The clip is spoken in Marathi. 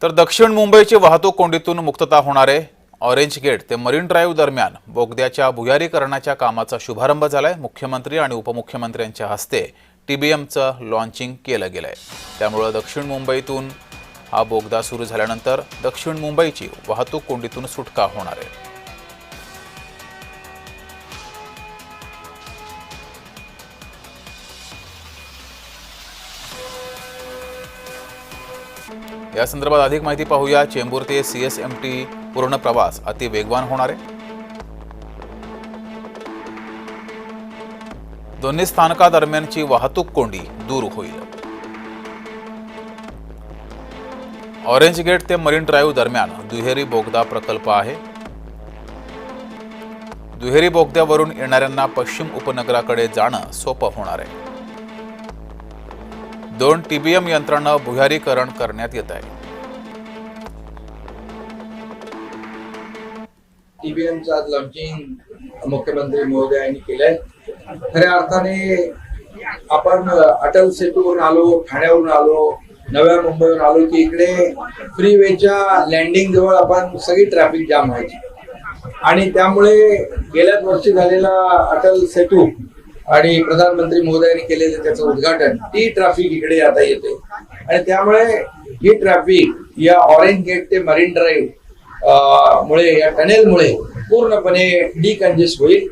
तर दक्षिण मुंबईची वाहतूक कोंडीतून मुक्तता होणार आहे। ऑरेंज गेट ते मरीन ड्राईव्ह दरम्यान बोगद्याच्या भुयारीकरणाच्या कामाचा शुभारंभ झालाय। मुख्यमंत्री आणि उपमुख्यमंत्र्यांच्या हस्ते टीबीएमचं लॉन्चिंग केलं गेलंय। त्यामुळे दक्षिण मुंबईतून हा बोगदा सुरू झाल्यानंतर दक्षिण मुंबईची वाहतूक कोंडीतून सुटका होणार आहे। या संदर्भात अधिक माहिती पाहूया। चेंबूर ते सीएसएमटी पूर्ण प्रवास अति वेगवान होणार आहे। दोन्ही स्थानकादरम्यानची वाहतूक कोंडी दूर होईल। ऑरेंज गेट ते मरीन ड्राईव्ह दरम्यान दुहेरी बोगदा प्रकल्प आहे। दुहेरी बोगद्यावरून येणाऱ्यांना पश्चिम उपनगराकडे जाणं सोपं होणार आहे। 2 टीबीएम यंत्रानं भुयारीकरण करण्यात येत आहे। टीबीएमचं आज लॉन्चिंग मुख्यमंत्री महोदयांनी केलंय। खऱ्या अर्थाने आपण अटल सेतूवरून आलो, ठाण्यावरून आलो, नव्या मुंबईवरून आलो की इकडे फ्रीवेच्या लँडिंग जवळ आपण सगळी ट्रॅफिक जाम व्हायची आणि त्यामुळे गेल्याच वर्षी झालेला अटल सेतू आणि प्रधानमंत्री महोदयांनी केलेलं त्याचं उद्घाटन, ती ट्रॅफिक इकडे आता येते आणि त्यामुळे ही ट्रॅफिक या ऑरेंज गेट ते मरीन ड्राईव्ह मुळे, या टनेलमुळे पूर्णपणे डिकंजेस्ट होईल।